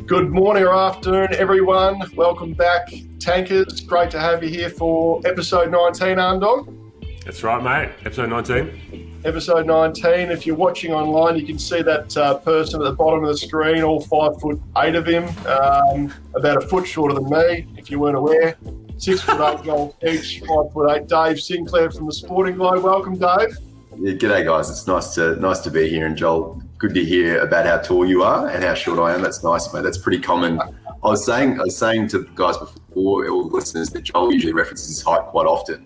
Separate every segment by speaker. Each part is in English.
Speaker 1: Good morning or afternoon, everyone. Welcome back, Tankers. Great to have you here for episode 19, Arndog.
Speaker 2: That's right, mate. Episode 19.
Speaker 1: Episode 19. If you're watching online, you can see that person at the bottom of the screen, all 5'8" of him, about a foot shorter than me, if you weren't aware. 6'8" Joel Seach, 5'8" Dave Sinclair from the Sporting Globe. Welcome, Dave.
Speaker 3: Yeah, g'day, guys. It's nice to be here, and Joel, good to hear about how tall you are and how short I am. That's nice, mate. That's pretty common. I was saying to guys before, all listeners, that Joel usually references his height quite often.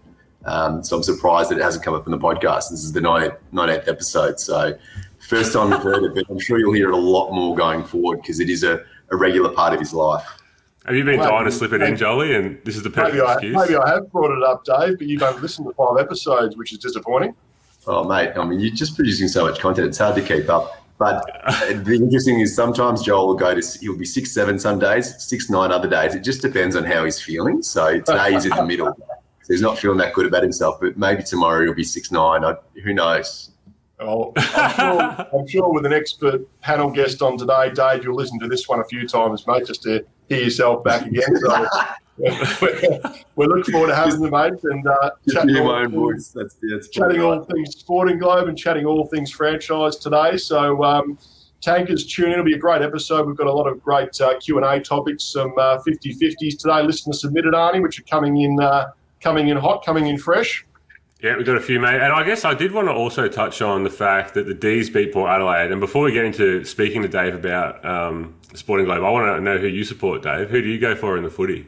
Speaker 3: So I'm surprised that it hasn't come up in the podcast. This is the 98th episode. So first time we've heard it, but I'm sure you'll hear it a lot more going forward because it is a regular part of his life.
Speaker 2: Have you been dying to slip it in, Jolly? And this is the perfect excuse?
Speaker 1: Maybe I have brought it up, Dave, but you've only listened to 5 episodes, which is disappointing.
Speaker 3: Oh, mate, I mean, you're just producing so much content. It's hard to keep up. But the interesting is sometimes Joel will he'll be 6'7" some days, 6'9" other days. It just depends on how he's feeling. So today he's in the middle. So he's not feeling that good about himself, but maybe tomorrow he'll be 6'9". Who knows?
Speaker 1: Oh, I'm sure with an expert panel guest on today, Dave, you'll listen to this one a few times, mate, just to hear yourself back again. So we're looking forward to having you, mate, and chatting all things Sporting Globe and chatting all things franchise today. So Tankers, tune in. It'll be a great episode. We've got a lot of great Q&A topics, some 50-50s today, listener submitted, Arnie, which are coming in hot, coming in fresh.
Speaker 2: Yeah, we've got a few, mate. And I guess I did want to also touch on the fact that the D's beat Port Adelaide. And before we get into speaking to Dave about the Sporting Globe, I want to know who you support, Dave. Who do you go for in the footy?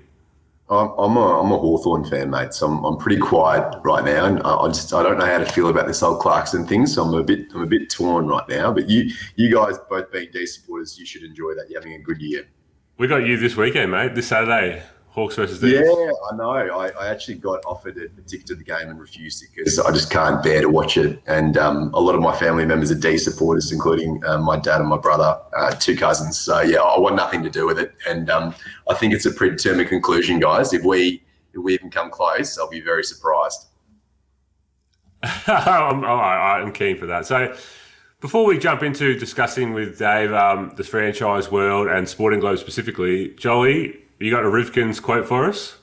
Speaker 3: I'm a Hawthorn fan, mate. So I'm pretty quiet right now, and I don't know how to feel about this old Clarkson thing. So I'm a bit torn right now. But you guys both being D supporters, you should enjoy that. You're having a good year.
Speaker 2: We got you this weekend, mate. This Saturday. Hawks versus D's.
Speaker 3: Yeah, I know. I actually got offered a ticket to the game and refused it because I just can't bear to watch it. And a lot of my family members are D supporters, including my dad and my brother, 2 cousins. So, yeah, I want nothing to do with it. And I think it's a predetermined conclusion, guys. If we even come close, I'll be very surprised.
Speaker 2: I'm keen for that. So before we jump into discussing with Dave the franchise world and Sporting Globe specifically, Jolie, you got a Rivkins quote for us?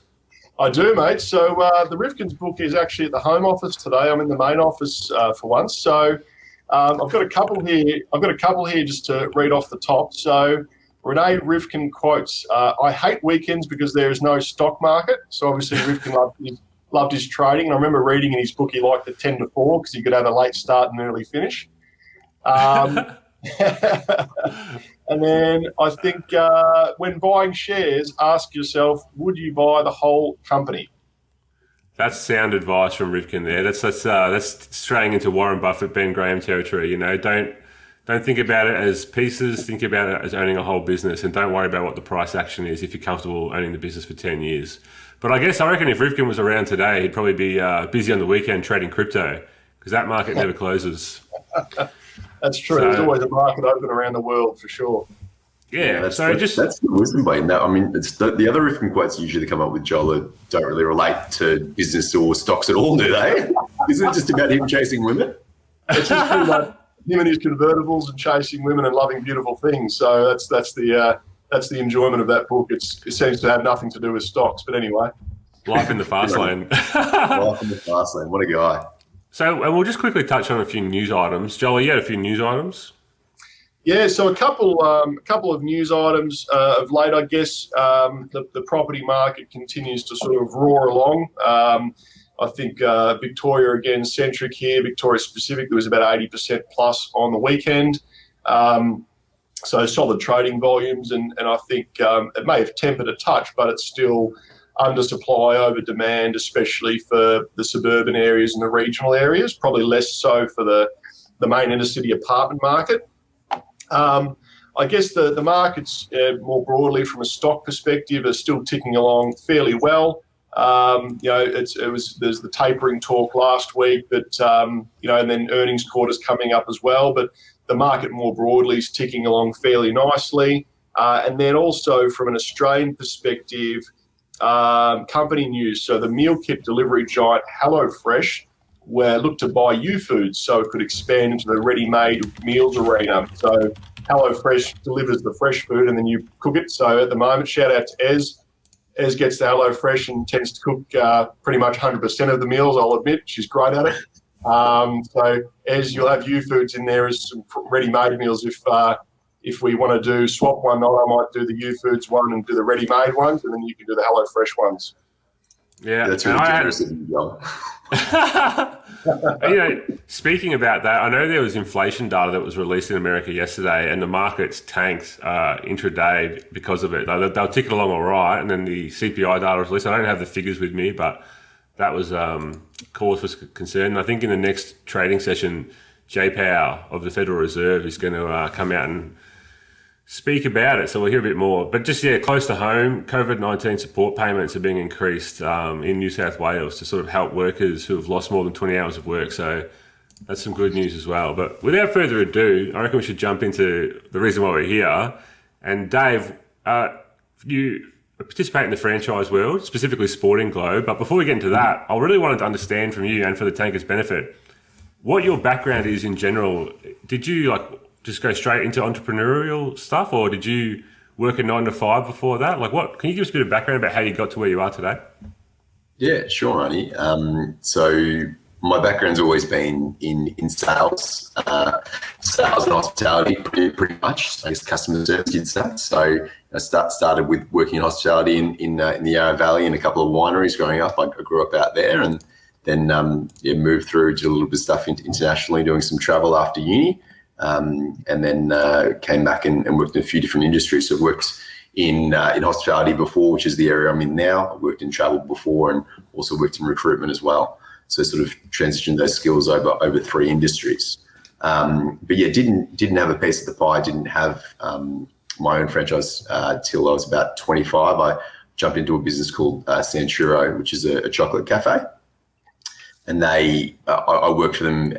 Speaker 1: I do, mate. So the Rivkins book is actually at the home office today. I'm in the main office for once. So I've got a couple here just to read off the top. So Renee Rivkin quotes, "I hate weekends because there is no stock market." So obviously Rivkin loved his trading. And I remember reading in his book he liked the 10 to 4 because he could have a late start and early finish. And then I think when buying shares, ask yourself, would you buy the whole company?
Speaker 2: That's sound advice from Rivkin there. That's straying into Warren Buffett, Ben Graham territory. You know, don't think about it as pieces. Think about it as owning a whole business, and don't worry about what the price action is if you're comfortable owning the business for 10 years. But I reckon if Rivkin was around today, he'd probably be busy on the weekend trading crypto because that market never closes.
Speaker 1: That's true. There's always a market open around the world for sure.
Speaker 2: Yeah,
Speaker 3: that's the wisdom behind that. I mean, it's the other Rivkin quotes usually come up with Joel don't really relate to business or stocks at all, do they? Isn't it just about him chasing women?
Speaker 1: It's just pretty much him and his convertibles and chasing women and loving beautiful things. So that's the enjoyment of that book. It seems to have nothing to do with stocks, but anyway.
Speaker 2: Life in the fast lane.
Speaker 3: Life in the fast lane. What a guy.
Speaker 2: So we'll just quickly touch on a few news items. Joel, you had a few news items?
Speaker 1: Yeah, so a couple of news items of late, I guess. The property market continues to sort of roar along. I think Victoria, again, centric here. Victoria specific, there was about 80% plus on the weekend. So solid trading volumes, and I think it may have tempered a touch, but it's still under supply, over demand, especially for the suburban areas and the regional areas, probably less so for the main inner city apartment market. I guess the markets more broadly from a stock perspective are still ticking along fairly well. There's the tapering talk last week, but and then earnings quarters coming up as well. But the market more broadly is ticking along fairly nicely. And then also from an Australian perspective, company news. So the meal kit delivery giant HelloFresh looked to buy U-Foods so it could expand into the ready-made meals arena. So HelloFresh delivers the fresh food and then you cook it. So at the moment, shout out to Ez. Ez gets the HelloFresh and tends to cook pretty much 100% of the meals, I'll admit. She's great at it. So Ez, you'll have U-Foods in there as some ready-made meals. If we want to do swap one night, I might do the U-Foods one and do the ready-made ones, and then you can do the HelloFresh ones.
Speaker 2: Yeah,
Speaker 3: that's really generous of you, Joel.
Speaker 2: Speaking about that, I know there was inflation data that was released in America yesterday, and the markets tanked intraday because of it. They'll tick along all right, and then the CPI data was released. I don't have the figures with me, but that was cause for concern. And I think in the next trading session, Jay Powell of the Federal Reserve is going to come out and speak about it, so we'll hear a bit more. But just, close to home, COVID-19 support payments are being increased in New South Wales to sort of help workers who have lost more than 20 hours of work. So that's some good news as well. But without further ado, I reckon we should jump into the reason why we're here. And Dave, you participate in the franchise world, specifically Sporting Globe. But before we get into that, I really wanted to understand from you and for the Tankers' benefit, what your background is in general. Did you just go straight into entrepreneurial stuff, or did you work a 9 to 5 before that? What can you give us a bit of background about how you got to where you are today?
Speaker 3: Yeah, sure, Arnie. So my background's always been in sales, sales and hospitality, pretty much. So I guess customer service did that. So I started with working in hospitality in the Yarra Valley in a couple of wineries growing up. I grew up out there, and then moved through, did a little bit of stuff internationally, doing some travel after uni. And then came back and worked in a few different industries. So I've worked in hospitality before, which is the area I'm in now. I've worked in travel before and also worked in recruitment as well. So sort of transitioned those skills over 3 industries. But yeah, didn't have a piece of the pie. Didn't have my own franchise till I was about 25. I jumped into a business called Santuro, which is a chocolate cafe. And I worked for them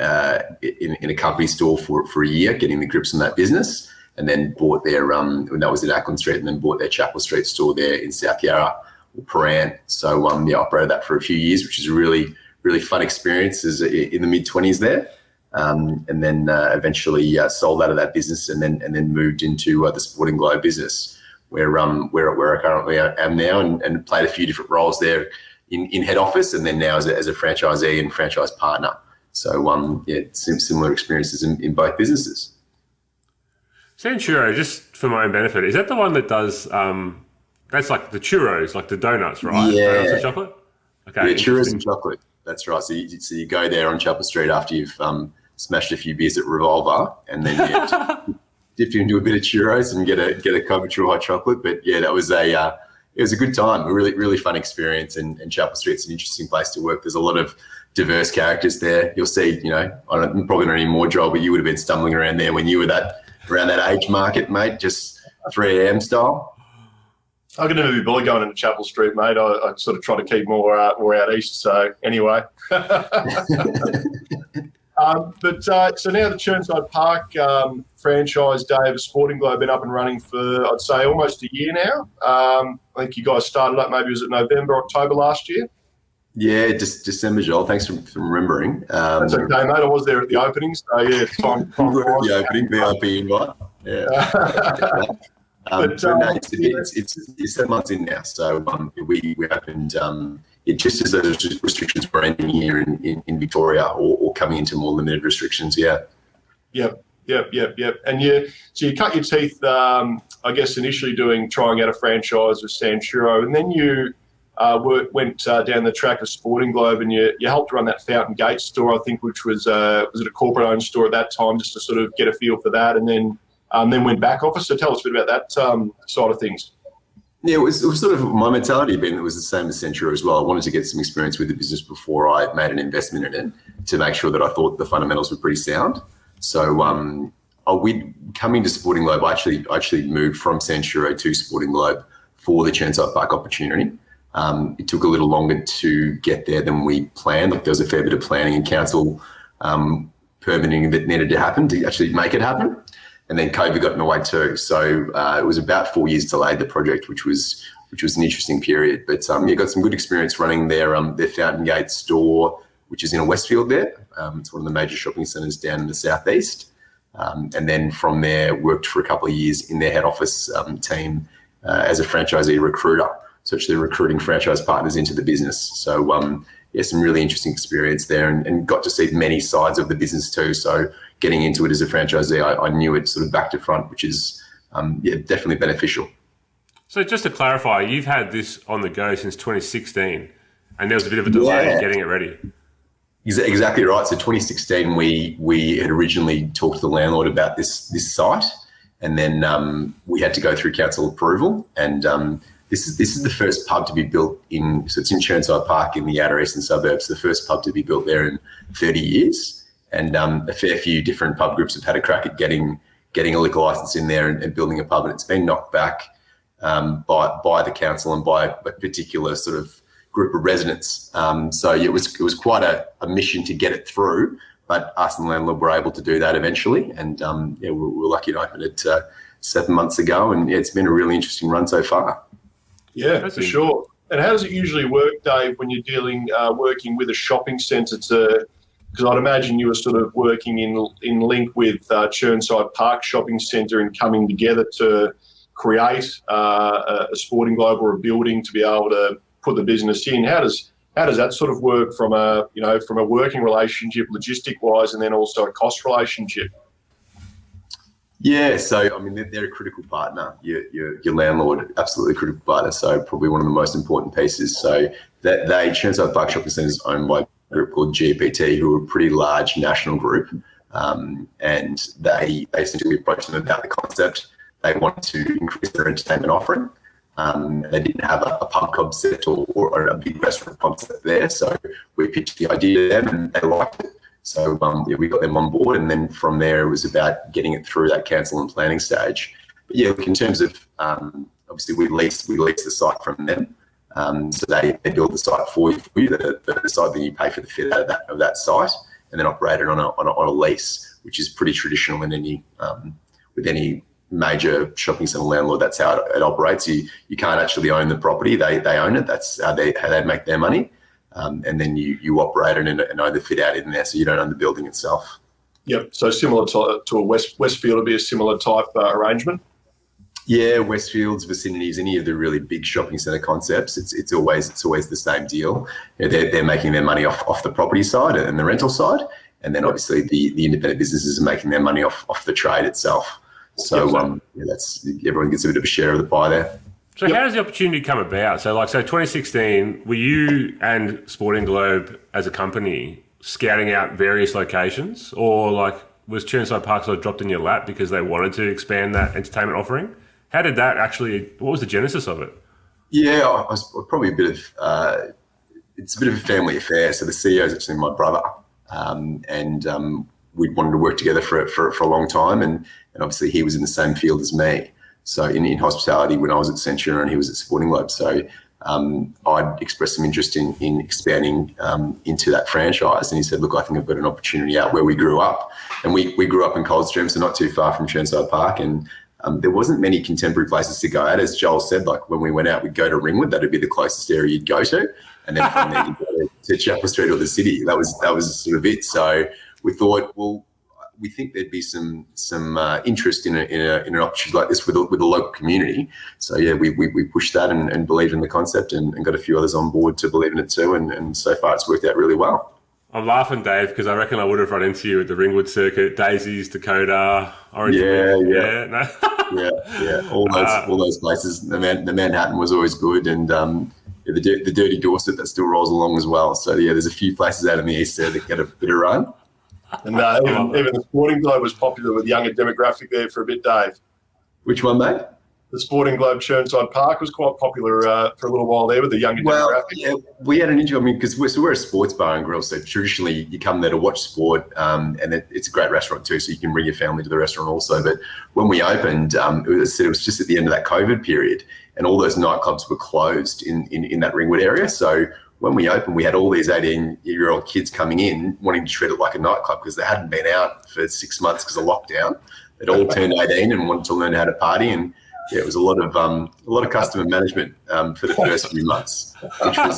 Speaker 3: in a company store for a year, getting the grips on that business, and then bought their, when that was at Ackland Street, and then bought their Chapel Street store there in South Yarra, or Paran. So operated that for a few years, which is a really, really fun experience in the mid-20s there. And then eventually sold out of that business and then moved into the Sporting Globe business, where I currently am now, and played a few different roles there in head office, and then now as a franchisee and franchise partner. So similar experiences in both businesses.
Speaker 2: Santuro, just for my own benefit, is that the one that does that's like the churros, like the donuts, right?
Speaker 3: Yeah.
Speaker 2: Donuts and chocolate? Okay.
Speaker 3: Yeah, churros and chocolate. That's right. So you go there on Chapel Street after you've smashed a few beers at Revolver, and then dip into a bit of churros and get a cocktail hot chocolate. But yeah, that was it was a good time, a really, really fun experience. And Chapel Street's an interesting place to work. There's a lot of diverse characters there. You'll see, probably not anymore, Joel, but you would have been stumbling around there when you were around that age market, mate, just 3 a.m. style.
Speaker 1: I could never be bullied going into Chapel Street, mate. I sort of try to keep more out east. So anyway. So now the Chirnside Park franchise, Dave, Sporting Globe, been up and running for, I'd say, almost a year now. I think you guys started up, maybe was it November, October last year?
Speaker 3: Yeah, just December, Joel. Thanks for remembering.
Speaker 1: That's okay, mate. I was there at the opening, so yeah, time
Speaker 3: the opening, VIP invite. Yeah. But no, it's 7 months in now. So we opened just as those restrictions were ending here in Victoria, or coming into more limited restrictions. Yeah. Yep.
Speaker 1: And so you cut your teeth, I guess, initially trying out a franchise with Santuro, and then you went down the track of Sporting Globe, and you helped run that Fountain Gate store, I think, which was it a corporate-owned store at that time, just to sort of get a feel for that, and then went back office. So tell us a bit about that side of things.
Speaker 3: Yeah, it was sort of my mentality had been it was the same as Santuro as well. I wanted to get some experience with the business before I made an investment in it, to make sure that I thought the fundamentals were pretty sound. So coming to Sporting Globe, I actually moved from Santuro to Sporting Globe for the Chirnside Park opportunity. It took a little longer to get there than we planned. Like, there was a fair bit of planning and council permitting that needed to happen to actually make it happen. And then COVID got in the way too. So it was about 4 years delayed, the project, which was an interesting period. But got some good experience running their Fountain Gate store, which is in a Westfield there. It's one of the major shopping centres down in the southeast. And then from there, worked for a couple of years in their head office team as a franchisee recruiter, so actually recruiting franchise partners into the business. So some really interesting experience there, and got to see many sides of the business too. So getting into it as a franchisee, I knew it sort of back to front, which is definitely beneficial.
Speaker 2: So just to clarify, you've had this on the go since 2016, and there was a bit of a delay in getting it ready.
Speaker 3: Exactly right. So 2016, we had originally talked to the landlord about this site, and then we had to go through council approval. And this is the first pub to be built so it's in Chirnside Park in the outer eastern suburbs, the first pub to be built there in 30 years. And a fair few different pub groups have had a crack at getting a liquor license in there and building a pub, and it's been knocked back by the council and by a particular sort of group of residents. So it was quite a mission to get it through, but us and the landlord were able to do that eventually. And we were lucky to open it 7 months ago, and it's been a really interesting run so far.
Speaker 1: Yeah, for sure. And how does it usually work, Dave, when you're working with a shopping centre because I'd imagine you were sort of working in link with Chirnside Park Shopping Centre and coming together to create a Sporting Globe or a building to be able to put the business in. How does that sort of work from a working relationship, logistic wise, and then also a cost relationship?
Speaker 3: Yeah, so I mean they're a critical partner. Your landlord, absolutely critical partner. So probably one of the most important pieces. So Chirnside Park Shopping Centre is owned by a group called GPT, who are a pretty large national group, and they essentially approached them about the concept. They wanted to increase their entertainment offering. They didn't have a pub concept or a big restaurant concept there, so we pitched the idea to them and they liked it. So we got them on board, and then from there it was about getting it through that council and planning stage. But yeah, look, in terms of obviously we lease the site from them, so they build the site for you, the site that you pay for the fit out of that site, and then operate it on a lease, which is pretty traditional in with any major shopping centre landlord. That's how it operates. You can't actually own the property; they own it. That's how they make their money. And then you operate it and own the fit out in there, so you don't own the building itself. Yep.
Speaker 1: So similar to a Westfield would be a similar type arrangement.
Speaker 3: Yeah, Westfield's, vicinities, any of the really big shopping centre concepts, it's always the same deal. They're making their money off the property side and the rental side, and then obviously the independent businesses are making their money off the trade itself. So that's everyone gets a bit of a share of the pie there.
Speaker 2: So how does the opportunity come about? So 2016, were you and Sporting Globe as a company scouting out various locations, or was Chirnside Park sort of dropped in your lap because they wanted to expand that entertainment offering? How did that what was the genesis of it?
Speaker 3: Yeah, I was probably it's a bit of a family affair. So the CEO is actually my brother, and we'd wanted to work together for a long time, and obviously he was in the same field as me. So in hospitality when I was at Centura and he was at Sporting Globe. So I'd expressed some interest in expanding into that franchise. And he said, look, I think I've got an opportunity out where we grew up. And we grew up in Coldstream, so not too far from Chirnside Park. And there wasn't many contemporary places to go at. As Joel said, when we went out, we'd go to Ringwood. That'd be the closest area you'd go to. And then from there, you'd go to Chapel Street or the city. That was sort of it. So we thought, well, we think there'd be some interest in an opportunity like this with the local community. So yeah, we pushed that and believed in the concept and got a few others on board to believe in it too. And so far it's worked out really well.
Speaker 2: I'm laughing, Dave, because I reckon I would have run into you at the Ringwood circuit, Daisies, Dakota, Orange.
Speaker 3: Yeah. All those places. The Manhattan was always good, and the Dirty Dorset that still rolls along as well. So yeah, there's a few places out in the east there that get a bit of run.
Speaker 1: And even the Sporting Globe was popular with younger demographic there for a bit, Dave.
Speaker 3: Which one, mate?
Speaker 1: The Sporting Globe Chirnside Park was quite popular for a little while there with the younger demographic.
Speaker 3: Yeah, we had an interview. I mean, because we're a sports bar and grill, so traditionally you come there to watch sport, and it's a great restaurant too, so you can bring your family to the restaurant also. But when we opened, it was just at the end of that COVID period, and all those nightclubs were closed in that Ringwood area. So when we opened, we had all these 18-year-old kids coming in wanting to treat it like a nightclub because they hadn't been out for 6 months because of lockdown. They'd all turned 18 and wanted to learn how to party, and yeah, it was a lot of customer management for the first few months, which was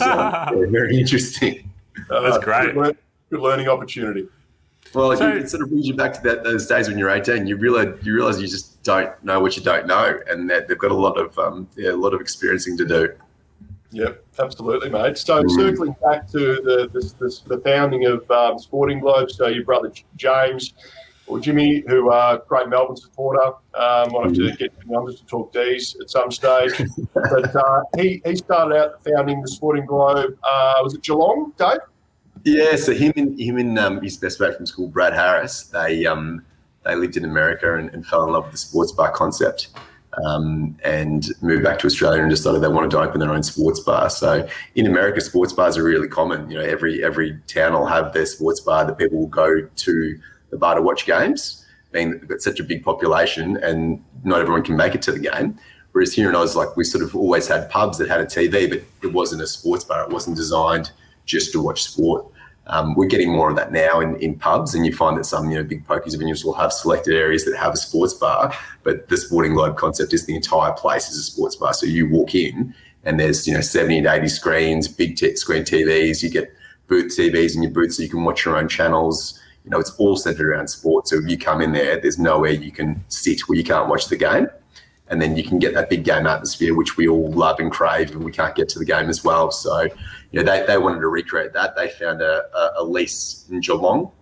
Speaker 3: very interesting.
Speaker 2: That's great.
Speaker 1: Good learning opportunity.
Speaker 3: Well,
Speaker 2: So-
Speaker 3: it sort of brings you back to those days when you're 18. You realize you just don't know what you don't know, and that they've got a lot of experiencing to do.
Speaker 1: Yep, absolutely, mate. So circling back to the founding of Sporting Globe, so your brother James or Jimmy, who are great Melbourne supporter, might have to get the numbers to talk D's at some stage. But he started out founding the Sporting Globe. Was it Geelong, Dave?
Speaker 3: Yeah, so him and his best mate from school, Brad Harris, they lived in America and fell in love with the sports bar concept. And moved back to Australia and decided they wanted to open their own sports bar. So in America, sports bars are really common. You know, every town will have their sports bar that people will go to the bar to watch games, being that they've got such a big population and not everyone can make it to the game. Whereas here in Oz, like, we sort of always had pubs that had a TV, but it wasn't a sports bar. It wasn't designed just to watch sport. We're getting more of that now in pubs, and you find that some big pokies venues will have selected areas that have a sports bar, but the Sporting Globe concept is the entire place is a sports bar. So you walk in and there's 70 to 80 screens, big screen TVs. You get booth TVs in your booth so you can watch your own channels. It's all centered around sport. So if you come in there's nowhere you can sit where you can't watch the game. And then you can get that big game atmosphere, which we all love and crave, and we can't get to the game as well. So, they wanted to recreate that. They found a lease in Geelong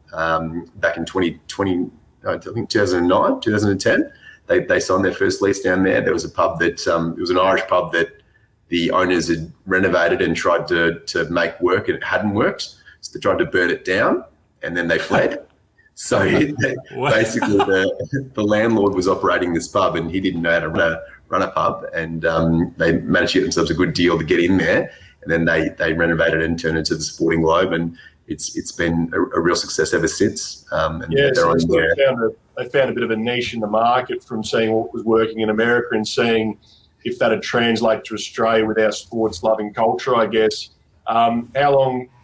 Speaker 3: back in 2020, I think 2009, 2010. They signed their first lease down there. There was a pub that, it was an Irish pub that the owners had renovated and tried to make work, and it hadn't worked. So they tried to burn it down, and then they fled. So basically, the landlord was operating this pub, and he didn't know how to run a pub, and they managed to get themselves a good deal to get in there, and then they renovated it and turned it into the Sporting Globe, and it's been a real success ever since. And
Speaker 1: so they found a bit of a niche in the market from seeing what was working in America and seeing if that had translated to Australia with our sports-loving culture, I guess.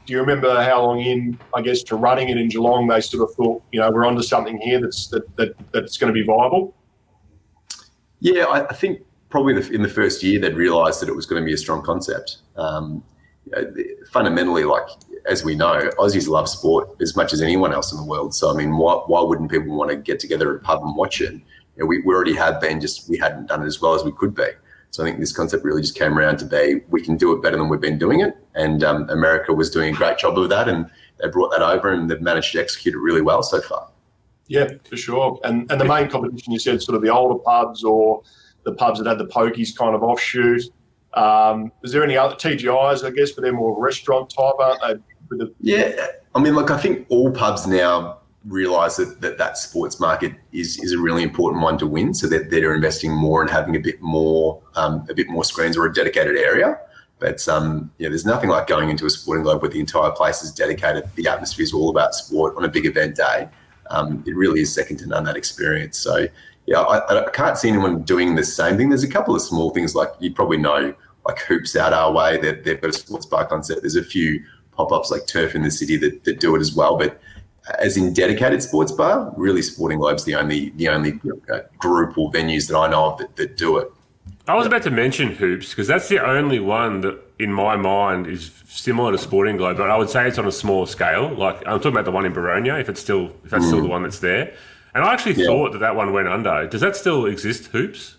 Speaker 1: Do you remember how long in, I guess, to running it in Geelong, they sort of thought, we're onto something here that's going to be viable?
Speaker 3: Yeah, I think probably in the first year they'd realised that it was going to be a strong concept. Fundamentally, like, as we know, Aussies love sport as much as anyone else in the world. So, I mean, why wouldn't people want to get together at a pub and watch it? We already have been, just we hadn't done it as well as we could be. So I think this concept really just came around to be, we can do it better than we've been doing it. And America was doing a great job of that, and they brought that over and they've managed to execute it really well so far.
Speaker 1: Yeah, for sure. And the main competition, you said, sort of the older pubs or the pubs that had the pokies kind of offshoot. Is there any other TGIs, I guess, but they're more restaurant type, aren't they?
Speaker 3: Yeah, I mean, look, I think all pubs now realise that sports market is a really important one to win, so that they're investing more and having a bit more screens or a dedicated area. But there's nothing like going into a Sporting Globe where the entire place is dedicated. The atmosphere is all about sport on a big event day. It really is second to none, that experience. So yeah, I can't see anyone doing the same thing. There's a couple of small things, like you probably know, like Hoops out our way, they've got a sports bar concept. There's a few pop-ups like Turf in the city that do it as well. But as in dedicated sports bar, really Sporting Globe's the only group or venues that I know of that do it.
Speaker 2: I was about to mention Hoops because that's the only one that, in my mind, is similar to Sporting Globe, but I would say it's on a smaller scale. Like, I'm talking about the one in Baronia, if that's still the one that's there. And I actually thought that one went under. Does that still exist, Hoops?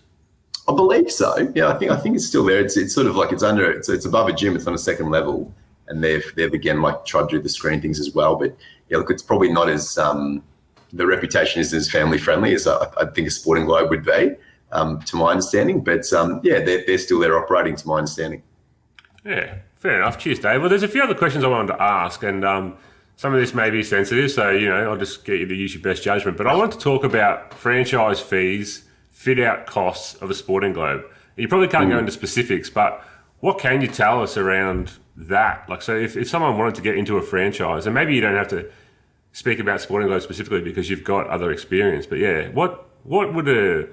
Speaker 3: I believe so. Yeah, I think it's still there. It's sort of like it's above a gym. It's on a second level, and they've again tried to do the screen things as well. But yeah, look, it's probably not as the reputation isn't as family friendly as I think a Sporting Globe would be, to my understanding. But they're still there operating, to my understanding.
Speaker 2: Yeah, fair enough. Cheers, Dave. Well, there's a few other questions I wanted to ask, and some of this may be sensitive, so I'll just get you to use your best judgment. But I want to talk about franchise fees, fit-out costs of a Sporting Globe. You probably can't go into specifics, but what can you tell us around that? Like, so if someone wanted to get into a franchise, and maybe you don't have to speak about Sporting Globe specifically because you've got other experience, but yeah, what would a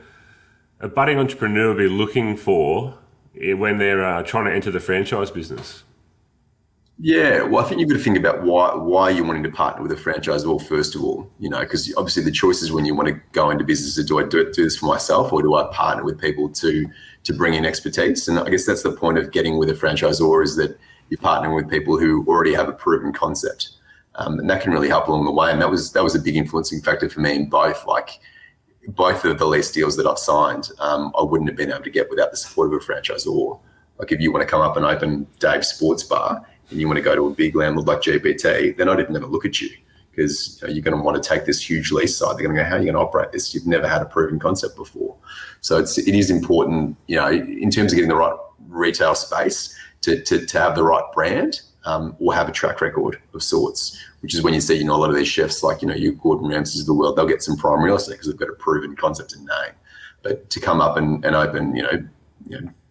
Speaker 2: budding entrepreneur be looking for when they're trying to enter the franchise business?
Speaker 3: Yeah, well, I think you've got to think about why you're wanting to partner with a franchisor first of all, because obviously the choice is when you want to go into business, do I do this for myself or do I partner with people to bring in expertise? And I guess that's the point of getting with a franchisor, is that you're partnering with people who already have a proven concept. And that can really help along the way. And that was a big influencing factor for me in both. Like both of the lease deals that I've signed, I wouldn't have been able to get without the support of a franchisor. Like if you want to come up and open Dave's Sports Bar and you want to go to a big landlord like GPT, they're not even going to look at you, because you're going to want to take this huge lease side. They're going to go, how are you going to operate this? You've never had a proven concept before. So it is important, in terms of getting the right retail space to have the right brand, or have a track record of sorts, which is when you see, a lot of these chefs, like, your Gordon Ramsays of the world, they'll get some prime real estate because they've got a proven concept and name. But to come up and open,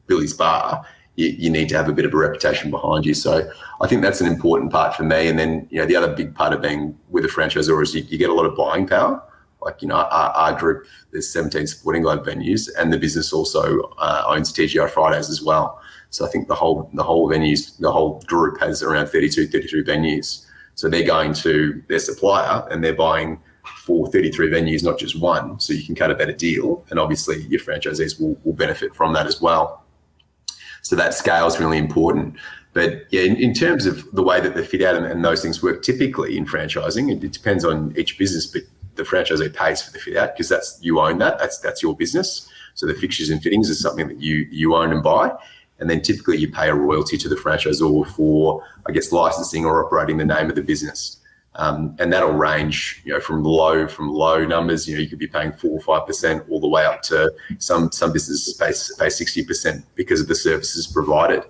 Speaker 3: Billy's Bar, you need to have a bit of a reputation behind you. So I think that's an important part for me. And then, the other big part of being with a franchisor is you get a lot of buying power. Like, our group, there's 17 Sporting Globe venues, and the business also owns TGI Fridays as well. So I think the whole venues, the whole group has around 33 venues. So they're going to their supplier and they're buying for 33 venues, not just one. So you can cut a better deal. And obviously your franchisees will benefit from that as well. So that scale is really important. But yeah, in terms of the way that the fit out and those things work, typically in franchising, it depends on each business, but the franchisee pays for the fit out because you own that. That's your business. So the fixtures and fittings is something that you own and buy. And then typically you pay a royalty to the franchisor for, I guess, licensing or operating the name of the business. And that'll range, from low numbers. You could be paying 4 or 5% all the way up to some businesses pay 60% because of the services provided.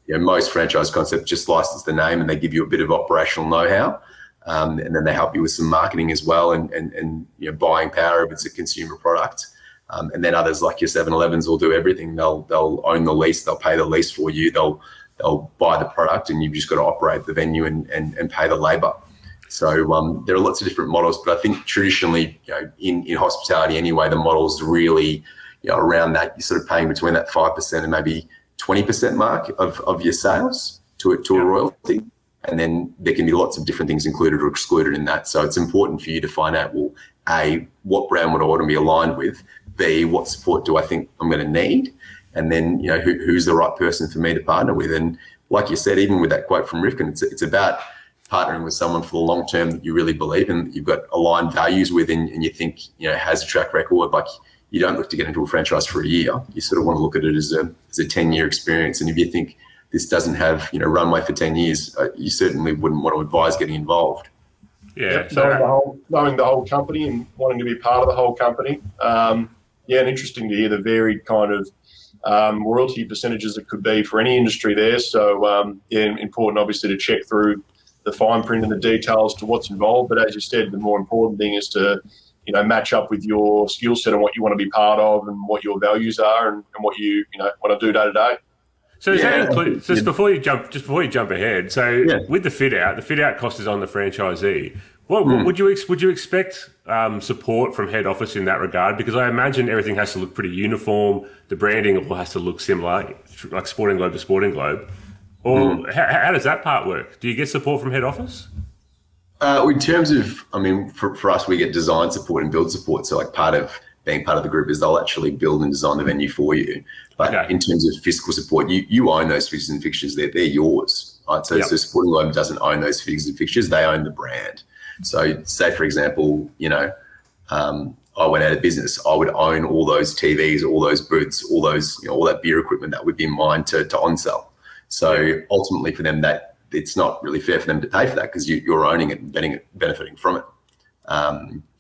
Speaker 3: Most franchise concepts just license the name and they give you a bit of operational know-how. And then they help you with some marketing as well and buying power if it's a consumer product. And then others like your 7-Elevens will do everything. They'll own the lease, they'll pay the lease for you, they'll buy the product, and you've just got to operate the venue and pay the labour. So there are lots of different models, but I think traditionally, in hospitality anyway, the model's really around that. You're sort of paying between that 5% and maybe 20% mark of your sales to a royalty. And then there can be lots of different things included or excluded in that. So it's important for you to find out, well, A, what brand would I want to be aligned with? B, what support do I think I'm going to need? And then, who's the right person for me to partner with? And like you said, even with that quote from Rifkin, it's about partnering with someone for the long term that you really believe in, that you've got aligned values with, and you think, has a track record. Like, you don't look to get into a franchise for a year. You sort of want to look at it as a 10-year experience. And if you think this doesn't have, runway for 10 years, you certainly wouldn't want to advise getting involved.
Speaker 1: Yeah, knowing the whole company and wanting to be part of the whole company. And interesting to hear the varied kind of royalty percentages it could be for any industry there. So, important obviously to check through the fine print and the details to what's involved. But as you said, the more important thing is to, match up with your skill set and what you want to be part of and what your values are and what you, want to do day to day.
Speaker 2: So does that include, just before you jump ahead, so with the fit out cost is on the franchisee. What would you expect support from head office in that regard? Because I imagine everything has to look pretty uniform. The branding all has to look similar, like Sporting Globe to Sporting Globe. Or how does that part work? Do you get support from head office?
Speaker 3: In terms of, for us, we get design support and build support. So like being part of the group is they'll actually build and design the venue for you. But in terms of fiscal support, you own those fixtures and fixtures. They're yours. Right? So Sporting Globe doesn't own those fixtures and fixtures. They own the brand. So say, for example, I went out of business, I would own all those TVs, all those booths, all those, all that beer equipment that would be mine to on-sell. So ultimately for them, that it's not really fair for them to pay for that because you're owning it and benefiting from it.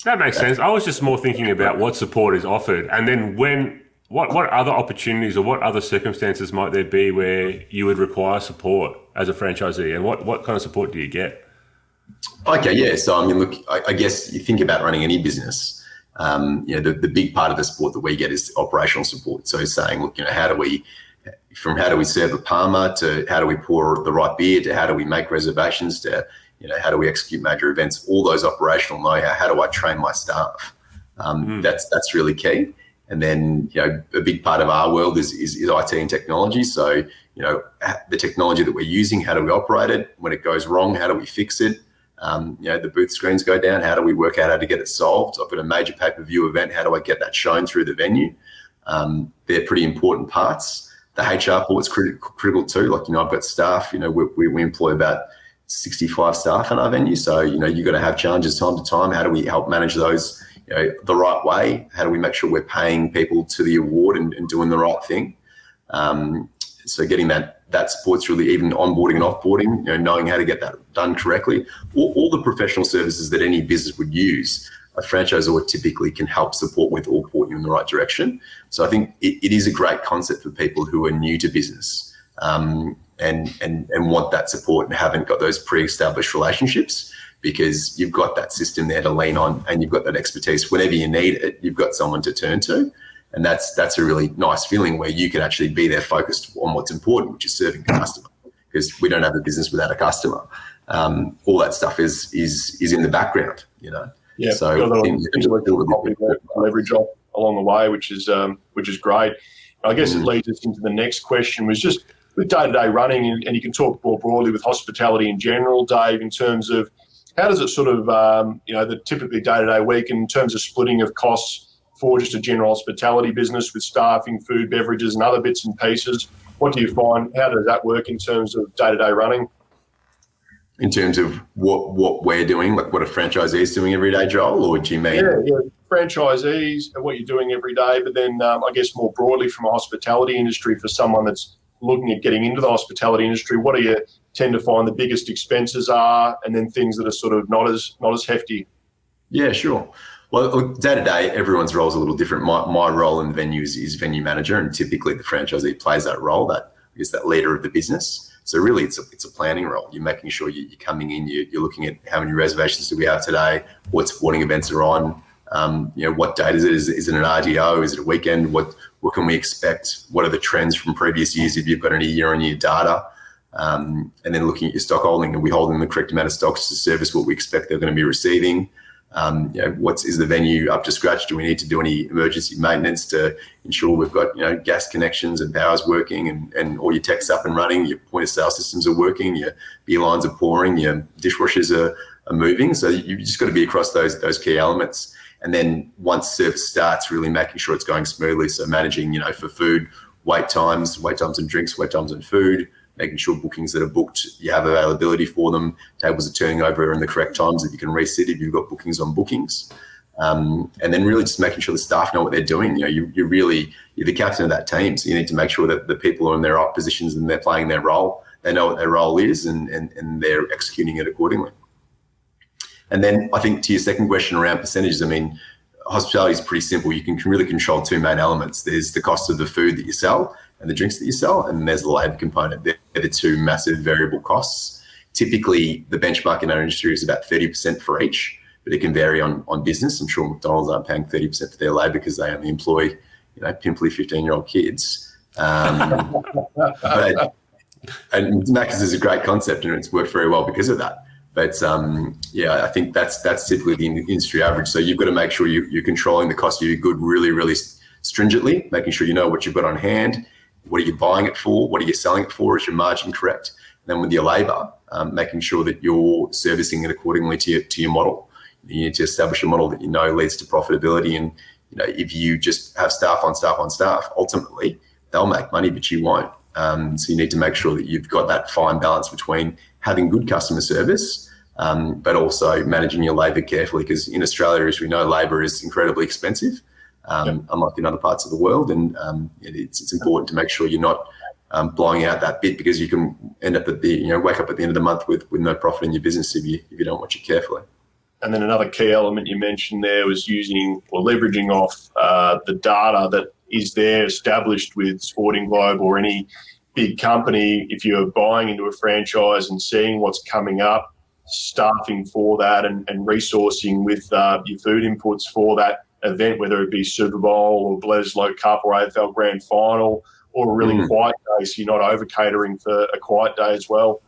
Speaker 2: That makes sense. I was just more thinking about what support is offered, and then what other opportunities or what other circumstances might there be where you would require support as a franchisee, and what kind of support do you get?
Speaker 3: Okay, yeah. So look, I guess you think about running any business. The big part of the support that we get is operational support. So saying, look, how do we serve a Palmer to how do we pour the right beer to how do we make reservations to how do we execute major events? All those operational know-how. How do I train my staff? That's really key. And then a big part of our world is IT and technology. So the technology that we're using, how do we operate it? When it goes wrong, how do we fix it? The booth screens go down. How do we work out how to get it solved? I've got a major pay-per-view event. How do I get that shown through the venue? They're pretty important parts. The HR port's critical too. Like, I've got staff, we employ about 65 staff in our venue. So, you've got to have challenges time to time. How do we help manage those, the right way? How do we make sure we're paying people to the award and doing the right thing? So getting that support's really, even onboarding and offboarding, knowing how to get that done correctly. All the professional services that any business would use, a franchisor typically can help support with or point you in the right direction. So I think it is a great concept for people who are new to business and want that support and haven't got those pre-established relationships, because you've got that system there to lean on and you've got that expertise. Whenever you need it, you've got someone to turn to. And that's a really nice feeling where you can actually be there focused on what's important, which is serving the customer, because we don't have a business without a customer. All that stuff is in the background,
Speaker 1: Yeah,
Speaker 3: so
Speaker 1: leverage off along the way, which is great. I guess it leads us into the next question, was just with day-to-day running, and you can talk more broadly with hospitality in general, Dave, in terms of how does it sort of, the typically day-to-day week in terms of splitting of costs for just a general hospitality business with staffing, food, beverages, and other bits and pieces? What do you find? How does that work in terms of day-to-day running?
Speaker 3: In terms of what we're doing, like what a franchisee is doing every day, Joel, or do you mean?
Speaker 1: Yeah, franchisees and what you're doing every day, but then I guess more broadly from a hospitality industry, for someone that's looking at getting into the hospitality industry, what do you tend to find the biggest expenses are, and then things that are sort of not as hefty?
Speaker 3: Yeah, sure. Well, day to day, everyone's role is a little different. My role in the venue is venue manager, and typically the franchisee plays that role, that leader of the business. So really, it's a planning role. You're making sure you're coming in. You're looking at how many reservations do we have today, what sporting events are on, what date is it? Is it an RDO? Is it a weekend? What can we expect? What are the trends from previous years if you've got any year-on-year data? And then looking at your stock holding. Are we holding the correct amount of stocks to service what we expect they're going to be receiving? Is the venue up to scratch? Do we need to do any emergency maintenance to ensure we've got gas connections and power's working and all your tech's up and running, your point of sale systems are working, your beer lines are pouring, your dishwashers are moving? So you've just got to be across those key elements. And then once service starts, really making sure it's going smoothly. So managing, for food, wait times on drinks, wait times on food, making sure bookings that are booked, you have availability for them, tables are turning over in the correct times that you can resit if you've got bookings on bookings. And then really just making sure the staff know what they're doing. You're the captain of that team, so you need to make sure that the people are in their right positions and they're playing their role. They know what their role is and they're executing it accordingly. And then I think to your second question around percentages, hospitality is pretty simple. You can really control two main elements. There's the cost of the food that you sell and the drinks that you sell, and there's the labour component. They're the two massive variable costs. Typically, the benchmark in our industry is about 30% for each, but it can vary on business. I'm sure McDonald's aren't paying 30% for their labour because they only employ, pimply 15-year-old kids. And Macca's is a great concept, and it's worked very well because of that. But I think that's typically the industry average. So you've got to make sure you're controlling the cost of your good really, really stringently, making sure you know what you've got on hand, what are you buying it for, what are you selling it for, is your margin correct? And then with your labour, making sure that you're servicing it accordingly to your model. You need to establish a model that leads to profitability. And if you just have staff on staff, ultimately they'll make money, but you won't. So you need to make sure that you've got that fine balance between having good customer service, but also managing your labour carefully, because in Australia, as we know, labour is incredibly expensive, unlike in other parts of the world. And it's important to make sure you're not blowing out that bit, because you can end up wake up at the end of the month with no profit in your business if you don't watch it carefully.
Speaker 1: And then another key element you mentioned there was using or leveraging off the data that is there established with Sporting Globe or any big company. If you're buying into a franchise and seeing what's coming up, staffing for that and resourcing with your food inputs for that event, whether it be Super Bowl or Bledisloe Cup or AFL Grand Final or a really quiet day, so you're not over catering for a quiet day as well.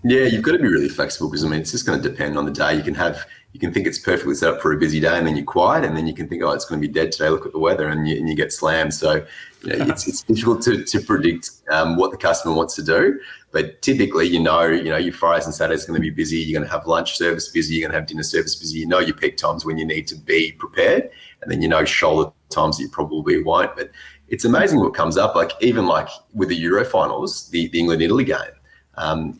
Speaker 3: Yeah, you've got to be really flexible, because it's just going to depend on the day. You can think it's perfectly set up for a busy day, and then you're quiet, and then you can think, it's going to be dead today, look at the weather, and you get slammed. So it's difficult to predict what the customer wants to do. But typically, your Fridays and Saturdays are going to be busy. You're going to have lunch service busy. You're going to have dinner service busy. Your peak times when you need to be prepared, and then shoulder times that you probably won't. But it's amazing what comes up. Even with the Euro finals, the England-Italy game,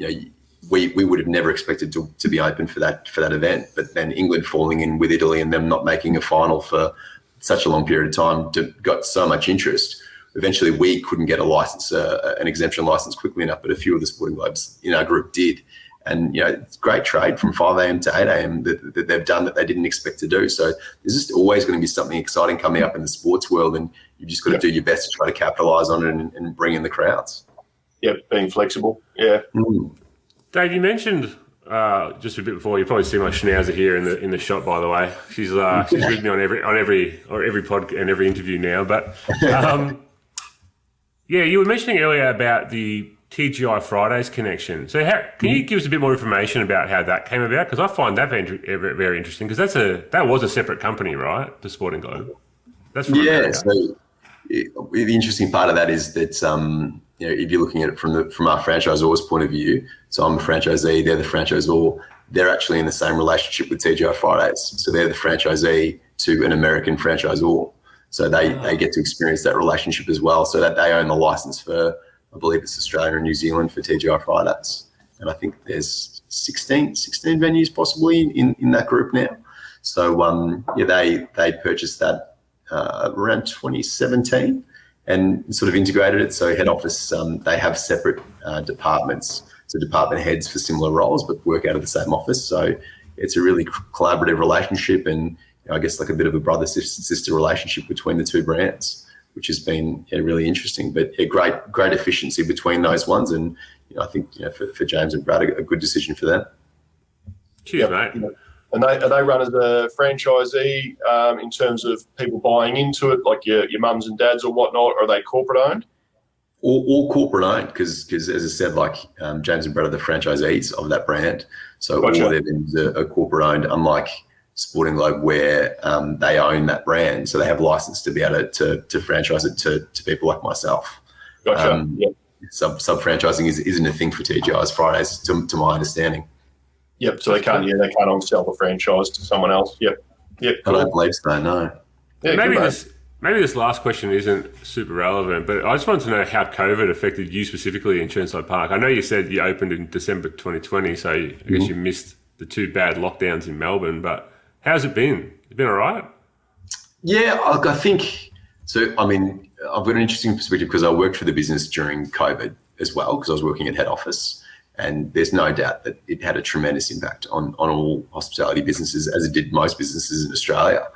Speaker 3: we would have never expected to be open for that event. But then England falling in with Italy and them not making a final for such a long period of time got so much interest. Eventually, we couldn't get a license, an exemption license quickly enough, but a few of the sporting clubs in our group did. And, it's great trade from 5 a.m. to 8 a.m. that they've done that they didn't expect to do. So there's just always going to be something exciting coming up in the sports world, and you've just got to do your best to try to capitalise on it and bring in the crowds.
Speaker 1: Yeah, being flexible. Yeah.
Speaker 2: Dave, you mentioned just a bit before. You probably see my schnauzer here in the shot. By the way, she's with me on every pod and every interview now. But yeah, you were mentioning earlier about the TGI Fridays connection. So can you give us a bit more information about how that came about? Because I find that very interesting, because that was a separate company, right? The Sporting Globe. That's from America.
Speaker 3: So the interesting part of that is that if you're looking at it from our franchisor's point of view, so I'm a franchisee, they're the franchisor, they're actually in the same relationship with TGI Fridays. So they're the franchisee to an American franchisor. So they get to experience that relationship as well, so that they own the license for, I believe it's Australia and New Zealand for TGI Fridays. And I think there's 16 venues possibly in that group now. So they purchased that around 2017 and sort of integrated it. So head office, they have separate departments, so department heads for similar roles, but work out of the same office. So it's a really collaborative relationship, and I guess like a bit of a brother-sister relationship between the two brands, which has been really interesting. But great efficiency between those ones, and I think for James and Brad, a good decision for them.
Speaker 2: Cheers, mate.
Speaker 1: And they run as a franchisee in terms of people buying into it, like your mums and dads or whatnot, or are they corporate owned?
Speaker 3: All corporate owned, because as I said, like James and Brad are the franchisees of that brand. So
Speaker 1: Gotcha.
Speaker 3: all of their venues are corporate owned, unlike Sporting Globe, where they own that brand, so they have license to be able to franchise it to people like myself.
Speaker 1: Gotcha.
Speaker 3: Sub franchising isn't a thing for TGI's Fridays, to my understanding.
Speaker 1: Yep. So they can't on-sell the franchise to someone else. Yep.
Speaker 3: Cool. I don't believe so. No.
Speaker 1: Yeah,
Speaker 2: maybe this last question isn't super relevant, but I just wanted to know how COVID affected you specifically in Chirnside Park. I know you said you opened in December 2020, so I guess you missed the 2 bad lockdowns in Melbourne, but how's it been? It's been all right?
Speaker 3: Yeah, I think so. I mean, I've got an interesting perspective because I worked for the business during COVID as well, because I was working at head office, and there's no doubt that it had a tremendous impact on all hospitality businesses, as it did most businesses in Australia.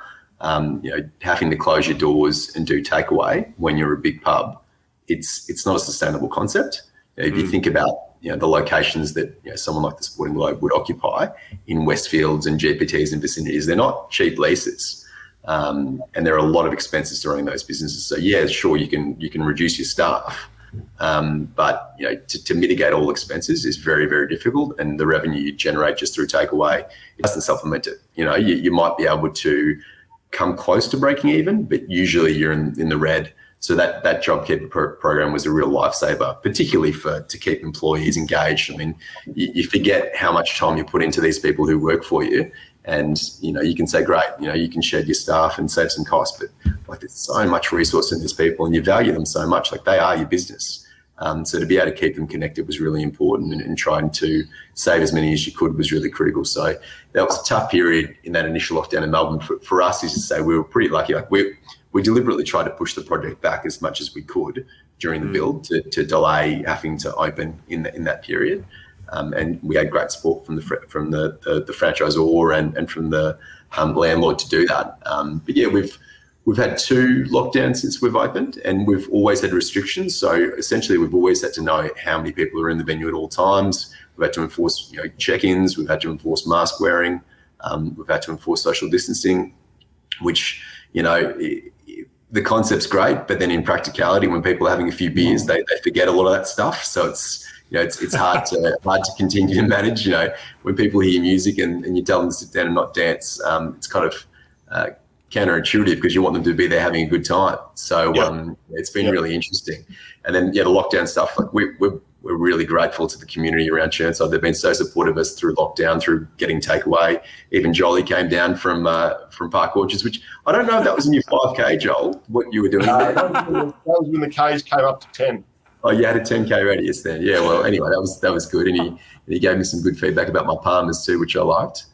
Speaker 3: Having to close your doors and do takeaway when you're a big pub, it's not a sustainable concept. If you think about the locations that someone like the Sporting Globe would occupy in Westfields and GPTs and vicinities, they're not cheap leases, and there are a lot of expenses to running those businesses. So yeah, sure, you can reduce your staff, but to mitigate all expenses is very, very difficult, and the revenue you generate just through takeaway, it doesn't supplement it. You might be able to come close to breaking even, but usually you're in the red. So that JobKeeper program was a real lifesaver, particularly to keep employees engaged. I mean, you forget how much time you put into these people who work for you, and you can say, great, you can shed your staff and save some costs, but like there's so much resource in these people, and you value them so much, like they are your business. So to be able to keep them connected was really important, and trying to save as many as you could was really critical. So that was a tough period in that initial lockdown in Melbourne. For us, is to say we were pretty lucky. Like we deliberately tried to push the project back as much as we could during the build to delay having to open in that period. And we had great support from the franchisor and from the landlord to do that. But yeah, we've had 2 lockdowns since we've opened, and we've always had restrictions. So essentially, we've always had to know how many people are in the venue at all times. We've had to enforce check-ins. We've had to enforce mask wearing. We've had to enforce social distancing, which the concept's great, but then in practicality, when people are having a few beers, they forget a lot of that stuff. So it's hard to continue to manage. When people hear music and you tell them to sit down and not dance, it's kind of counterintuitive, because you want them to be there having a good time. So it's been really interesting. And then the lockdown stuff, like we're really grateful to the community around Chirnside. They've been so supportive of us through lockdown, through getting takeaway. Even Jolie came down from Park Orchards, which I don't know if that was in your 5K, Joel, what you were doing.
Speaker 1: That was when the Ks came up to 10.
Speaker 3: Oh, you had a 10K radius then. Yeah. Well, anyway, that was good, and he gave me some good feedback about my palmers too, which I liked.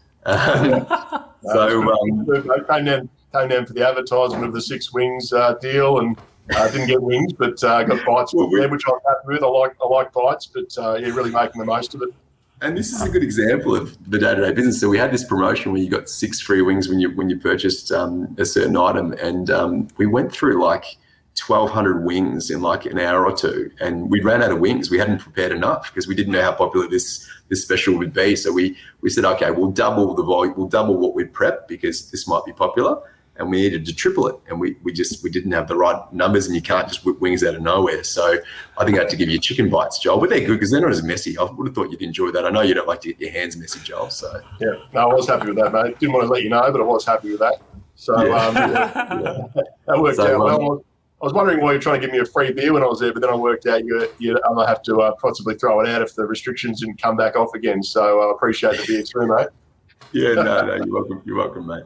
Speaker 1: Came down for the advertisement of the 6 wings deal, and didn't get wings, but got bites there, which I'm happy with. I like bites, but really making the most of it.
Speaker 3: And this is a good example of the day-to-day business. So we had this promotion where you got 6 free wings when you purchased a certain item, and we went through like 1,200 wings in like an hour or two, and we ran out of wings. We hadn't prepared enough because we didn't know how popular this special would be. So we said, okay, we'll double the volume, we'll double what we'd prep because this might be popular, and we needed to triple it, and we didn't have the right numbers, and you can't just whip wings out of nowhere. So I think I had to give you chicken bites, Joel, but they're good because they're not as messy. I would have thought you'd enjoy that. I know you don't like to get your hands messy, Joel. So
Speaker 1: yeah, no, I was happy with that, mate. Didn't want to let you know, but I was happy with that. So that worked out well. I was wondering why you're trying to give me a free beer when I was there, but then I worked out you'd have to possibly throw it out if the restrictions didn't come back off again. So I appreciate the beer too, mate.
Speaker 3: Yeah, no, you're welcome, mate.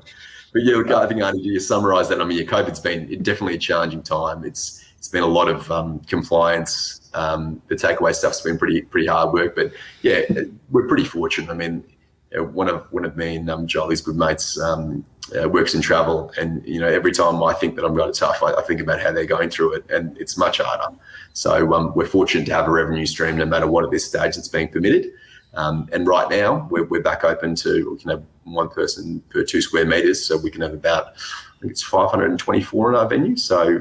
Speaker 3: But yeah, look, I think you summarised that. I mean, COVID's been definitely a challenging time. It's been a lot of compliance. The takeaway stuff's been pretty hard work, but yeah, we're pretty fortunate. I mean, one of me and Jolly's good mates works in travel, and every time I think that I'm going tough, I think about how they're going through it, and it's much harder. So we're fortunate to have a revenue stream no matter what at this stage that's being permitted. And right now we're back open to, we can have 1 person per 2 square meters, so we can have about, I think it's 524 in our venue. So